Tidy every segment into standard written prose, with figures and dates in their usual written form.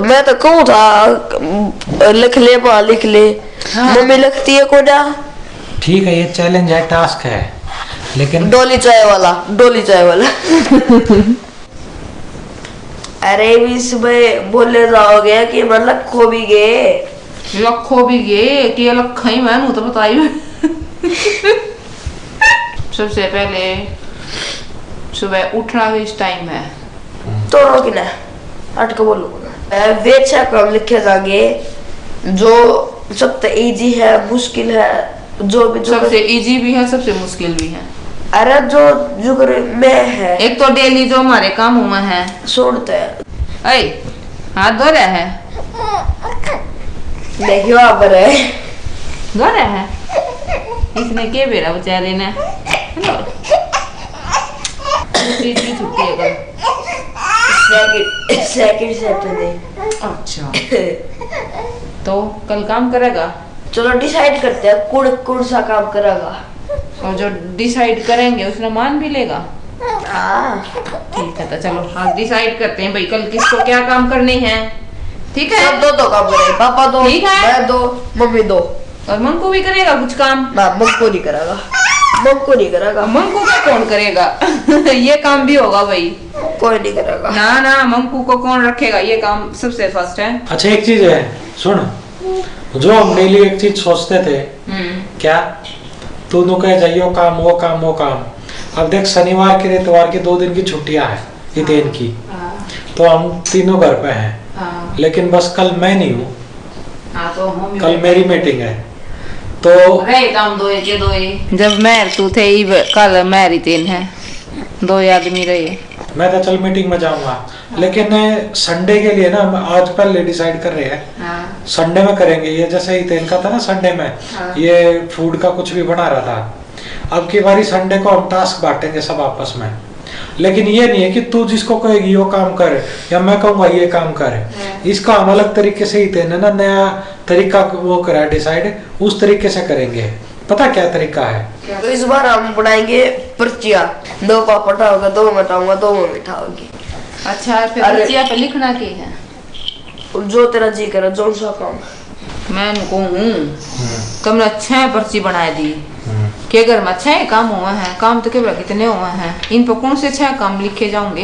मैं तो कहूँ था लिख ले माँ लिख ले। हाँ। मम्मी लिखती है को ना। ठीक है, ये चैलेंज है, टास्क है, लेकिन डोली चाय वाला अरे इसमें बोले जाओगे कि मतलब खो भी गए कि लखा ही मैं तो बताई। सबसे पहले सुबह उठना भी इस टाइम है तो रोकी ना अटक बोलो वेचा काम लिखे जाएंगे जो सबसे इजी है मुश्किल है जो भी सबसे इजी भी है सबसे मुश्किल भी है। अरे जो में है एक तो डेली जो हमारे काम हुआ है सुनते हैं। हाथ धो रहा है देखियो आप रहे धो रहा है इसने के बेरा बेचारे ने छुट्टी है कल सेकंड सैटरडे। अच्छा तो कल काम करेगा। चलो डिसाइड करते हैं कौन सा काम करेगा और जो डिसाइड करेंगे उसने मान भी लेगा। ठीक है तो चलो आज डिसाइड करते हैं भाई कल किसको क्या काम करने हैं। ठीक है सब दो काम करेंगे पापा दो मैं दो मम्मी दो और मंकू भी करेगा कुछ काम ना मंकू नहीं करेगा मंकू का कौन करेगा। ये काम भी होगा भाई कोई नहीं करेगा ना मंकू को कौन रखेगा ये काम सबसे फर्स्ट है। अच्छा एक चीज है सुन जो हम डेली एक चीज सोचते थे क्या तू नु कह जाइयो काम वो काम अब देख शनिवार के इतवार की 2 दिन की छुट्टियां है इतने की तो हम तीनों घर पे हैं लेकिन बस कल मैं नहीं हूँ तो कल मेरी मीटिंग है तो जब मैं तू थे कल मैं तीन है 2 आदमी रहे मैं तो चल मीटिंग में जाऊंगा लेकिन संडे के लिए ना हम आज पहले डिसाइड कर रहे हैं संडे में करेंगे ये जैसे ही इनका था ना संडे में ये फूड का कुछ भी बना रहा था अब की बारी संडे को हम टास्क बांटेंगे सब आपस में लेकिन ये नहीं है कि तू जिसको कहेगी वो काम कर या मैं कहूंगा ये काम कर इसका हम अलग तरीके से ही ना नया तरीका वो करा डिसाइड उस तरीके से करेंगे पता क्या तरीका है तो इस बार हम बनाएंगे पर्चियां 2 पापड़ होगा 2 मिठाऊंगा 2 मीठा होगी। अच्छा फिर पर्चियां पे लिखना क्या है जो तेरा जी करे जो सा काम मैं कहूँ तुमने अच्छा पर्ची बना दी के घर में अच्छा काम हुआ है काम तो केवल कितने हुए हैं इन पर कौन से अच्छा काम लिखे जाऊंगे।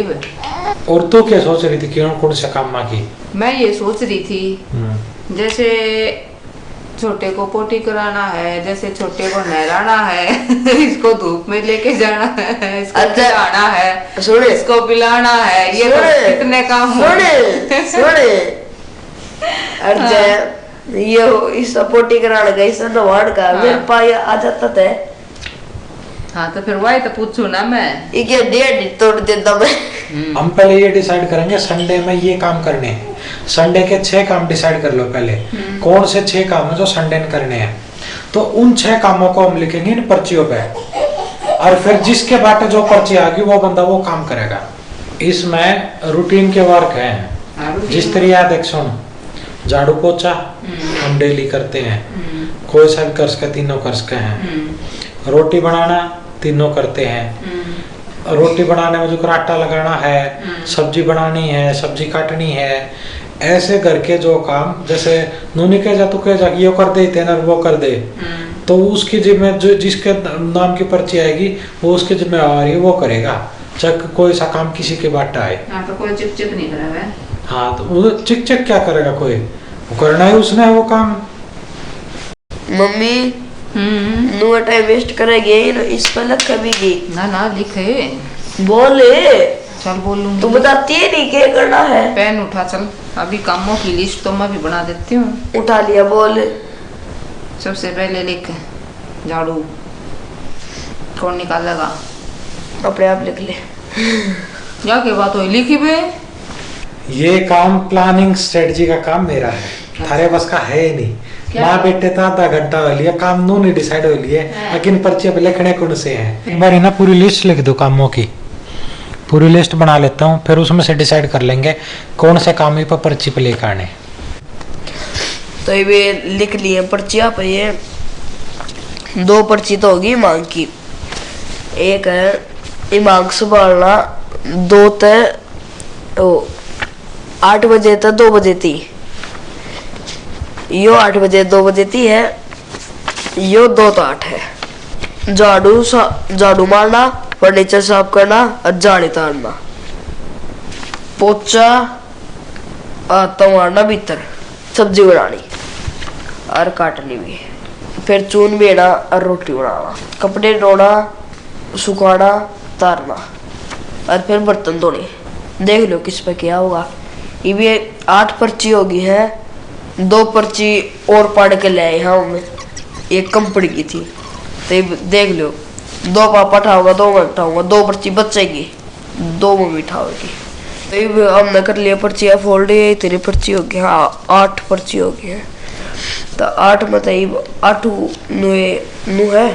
और तू क्या सोच रही थी कौन से काम की मैं ये सोच रही थी जैसे छोटे को पोटी कराना है जैसे छोटे को नहलाना है इसको धूप में लेके जाना है इसको खिलाना है इसको पिलाना है ये तो कितने काम ये इस पोटी कराने का इस नवाड़ का मेरे पाया आ जाता था। हाँ तो फिर वही तो पूछू ना मैं ये डेट तोड़ देता मैं। हम पहले ये डिसाइड करेंगे संडे में ये काम करने हैं संडे के 6 काम डिसाइड कर लो पहले कौन से 6 काम है जो संडे में करने हैं तो उन 6 कामों को हम लिखेंगे इन पर्चियों पे और फिर जिसके बाटे जो पर्ची आ गई वो बंदा वो काम करेगा। इसमें रूटीन के वर्क है जिस तरह देख सुन झाड़ू पोछा हम डेली करते हैं कोई सा भी कर सके तीनों कर सके हैं रोटी बनाना तीनों करते हैं रोटी बनाने में जो आटा लगाना है सब्जी बनानी है सब्जी काटनी है ऐसे करके जो काम जैसे नूनी कह जा तू कह जा ये कर दे तेना वो कर दे तो उसकी जिम्मे जो जिसके नाम की पर्ची आएगी वो उसकी जिम्मेवारी वो करेगा चाहे कोई सा काम किसी के बाट आए। तो कोई चिप चिप नहीं करेगा। हाँ तो वो चिक चिक क्या करेगा कोई वो करना है उसने वो काम। मम्मी नो टाइम वेस्ट करेगी इस पर लग कभी ना लिखे बोले चल बोल लूंगी तू बताती है नहीं क्या करना है। पेन उठा चल अभी कामों की लिस्ट तो मैं भी बना देती हूँ। उठा लिया बोल सबसे पहले लिख झाड़ू कौन निकालेगा अपने आप लिख ले क्या के बात हो लिखी बे ये काम प्लानिंग स्ट्रेटजी का काम मेरा है थारे बस का है ही नहीं माँ बेटे तो आधा घंटा हो लिया काम नो नहीं डिसाइड हो लिए लेकिन पर्ची पे लिखने कौन से हैं एक बार ना पूरी लिस्ट लिख दो कामों की पूरी लिस्ट बना लेता हूँ फिर उसमें से डिसाइड कर लेंगे कौन से काम पर पर्ची पे लेकर आने। तो ये लिख लिए पर्चियाँ पे ये 2 पर्ची तो होगी मांग की एक है मांग संभालना 2 तो 8 बजे तक 2 बजे थी, यो 8 बजे 2 बजे थी है, यो 2 तो 8 है। झाड़ू मारना, फर्नीचर साफ करना और झाड़ी तारना, पोचा आता मारना भीतर, सब्जी बनानी और काटनी भी, फिर चून बेना और रोटी बनाना, कपड़े धोना, सुखाना, तारना और फिर बर्तन धोने। देख लो किस पे क्या होगा। ये भी 8 पर्ची होगी है, 2 पर्ची और पढ़ के ले आए हम, एक कम पड़ गई थी, तो देख लो 2 पापा उठाऊंगा, 2 मैं उठाऊंगा, 2 पर्ची बचेगी, 2 मम्मी उठाओगी। तो ये हमने कर लिया पर्चियाँ फोल्ड, ये इतनी पर्ची होगी, हाँ 8 पर्ची होगी है। तो 8 मतलब 8 नू है,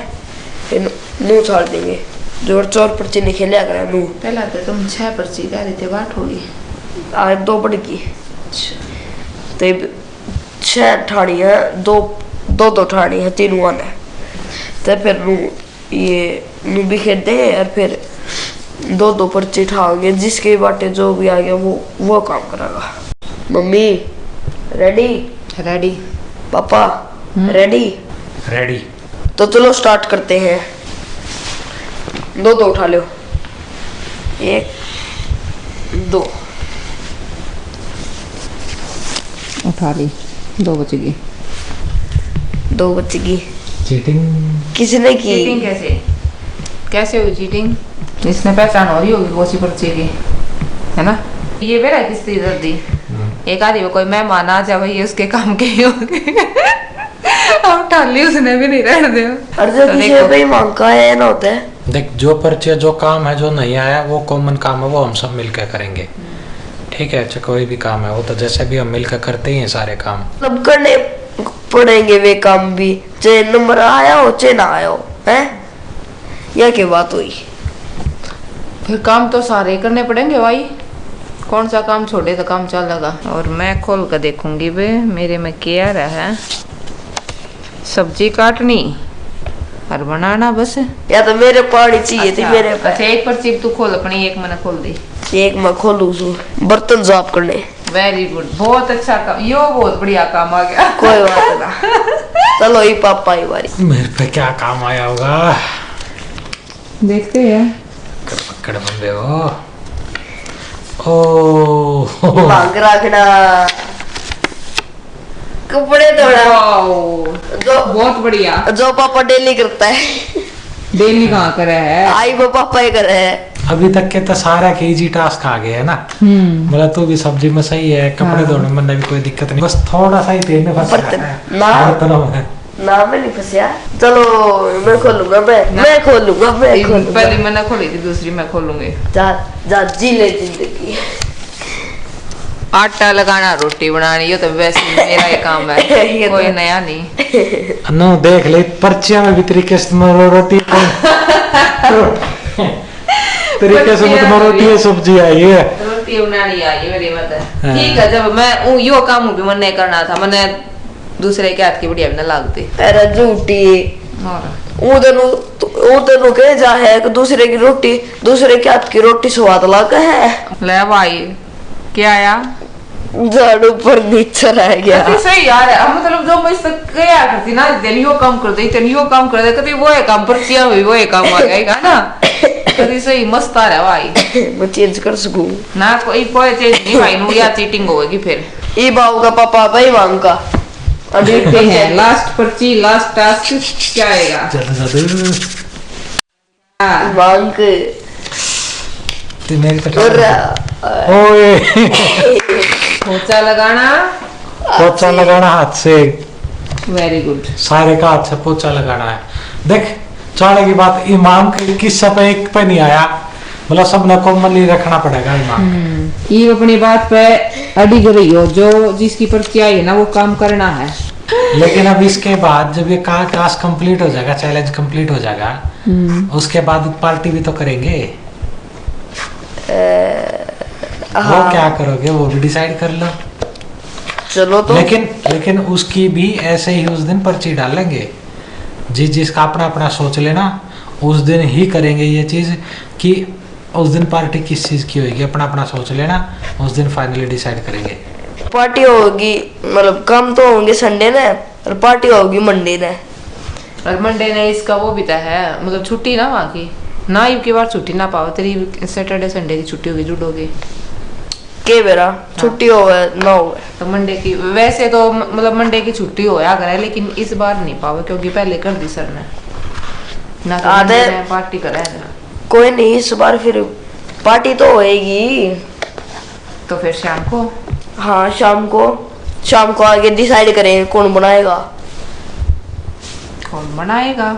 नू छाड़ देंगे, जो 4 पर्ची लिखे लिया करें नू। पहला तो तुम 6 पर्ची कह रहे थे, 8 होगी, आज 2 पड़ गई, तो 6 ठाणी है, 2 ठाणी है, 3 वन है। तो फिर नू भी खेलते हैं और फिर 2 पर्ची उठाओगे, जिसके बाटे जो भी आ गया वो काम करेगा। Mummy ready? रेडी। पापा रेडी? रेडी। तो चलो स्टार्ट करते हैं। 2 उठा लो, 1 2 उठा ली, 2 बचेगी। 2 बचेगी। चीटिंग किसने की? चीटिंग कैसे हुई चीटिंग? इसने पहचान हो रही होगी कौन पर्ची की, है ना? ये मेरा किस इधर दी, एक आदमी में कोई मेहमान आ जाए वही उसके काम के ही होंगे। अब टाली उसने भी नहीं रहने दे। और जो किसी पे मांग का है ना होता है, देख जो पर्ची जो काम है जो नहीं आया वो कॉमन काम है, वो हम सब मिलकर करेंगे, ठीक है? चाहे कोई भी काम है वो तो जैसे भी हम मिलकर करते ही हैं सारे काम, सब करने पड़ेंगे वे काम भी, चाहे नंबर आया हो चाहे ना आया हो, है या क्या बात हुई? फिर काम तो सारे करने पड़ेंगे भाई, कौन सा काम छोड़े तो काम चलेगा। और मैं खोल कर देखूंगी बे मेरे में क्या रहा है। सब्जी काटनी और बनाना बस, या तो मेरे पानी चाहिए थी मेरे पे। अच्छा एक पर्ची तू खोल अपनी, एक मैंने खोल दी, एक मैं खोलूं बर्तन साफ करने। वेरी गुड, बहुत अच्छा काम, यो बहुत बढ़िया काम आ गया। कोई बात ना, चलो ये पापा ही बारी। मेरे पे क्या काम आया होगा, देखते हैं। पकड़ बंदे हो। ओ मांग रखना, कपड़े धोना, जो बहुत बढ़िया, जो पापा डेली करता है। डेली कहाँ करे है, आई वो पापा ही करे है। अभी तक के तो सारा के इजी टास्क आ गए है ना, मतलब तू भी सब्जी में सही है, कपड़े धोने में भी कोई दिक्कत नहीं, बस थोड़ा सा ही तेल में फंस बर्तन है ना, बर्तनों में ना मैं नहीं फंसिया। चलो मैं खोलूंगा, मैं खोलूंगा। पहले मैंने खोली थी, दूसरी मैं खोलूंगी। जा जी ले जिंदगी। आटा लगाना, रोटी बनानी, ये तो वैसे ही मेरा ही काम है, कोई नया नहीं। नो देख ले पर्चियां में भी तरीके से रोटी तरीके से मतलब रोटी है सब्जी आई है, रोटी बनानी आई मेरी मतलब। ठीक है, जब मैं यो काम भी मन नहीं करना था, मैंने दूसरे के हाथ की बढ़िया भी ना लागती। अरे झूठी, उधर के जा है कि दूसरे की रोटी, दूसरे के हाथ की रोटी स्वाद लागा है। ले भाई क्या आया, झाड़ू पर नीचे रह गया। सही यार, मतलब जो मैं इससे क्या करती ना, दिन यो काम कर दे, यो काम कर दे, कभी वो है काम, पर्चियां भी वो है काम आ जाएगा ना, कभी सही मस्त आ रहा भाई। मैं चेंज कर सकूं ना, कोई चीज नहीं भाई, नु या चीटिंग होगी फिर। ई बाऊ का पापा भाई मांग का देखते हैं लास्ट पर्ची, लास्ट टास्क क्या आएगा। मांग तो मेरी तो ओए पोछा लगाना, पोछा लगाना हाथ से, वेरी गुड, सारे का हाथ से पोछा लगाना है। देख चाड़े की बात, इमाम के किस्सा पे एक पे नहीं आया, मतलब सबने कॉमनली रखना पड़ेगा इमाम। ये अपनी बात पे अड़ी रही हो, जो जिसकी पर्ची आई है ना वो काम करना है। लेकिन अब इसके बाद जब ये टास्क कंप्लीट हो जाएगा, चैलेंज कंप्लीट हो जाएगा, उसके बाद पार्टी भी तो करेंगे। वो क्या करोगे वो भी डिसाइड कर लो। चलो तो लेकिन उसकी भी ऐसे ही उस दिन पर्ची डालेंगे, जिसका अपना अपना सोच लेना, उस दिन ही करेंगे ये चीज कि उस दिन पार्टी किस चीज की होगी अपना अपना सोच लेना, उस दिन फाइनली डिसाइड करेंगे। पार्टी होगी, मतलब काम तो होंगे संडे ने और पार्टी होगी मंडे ने। और मंडे ने इसका वो भी तो है, मतलब छुट्टी ना वहाँ की ना, की बार छुट्टी ना पाओ, तेरी सैटरडे संडे की छुट्टी होगी, जुड़ोगी के बेरा छुट्टी हो ना हो। तो मंडे की वैसे तो मतलब मंडे की छुट्टी होया करे, लेकिन इस बार नहीं पावे क्योंकि पहले कर दी सर ने ना, तो आधे मंडे में पार्टी करे ना। कोई नहीं, इस बार फिर पार्टी तो होएगी। तो फिर शाम को, हाँ शाम को आगे डिसाइड करेंगे कौन बनाएगा। कौन बनाएगा।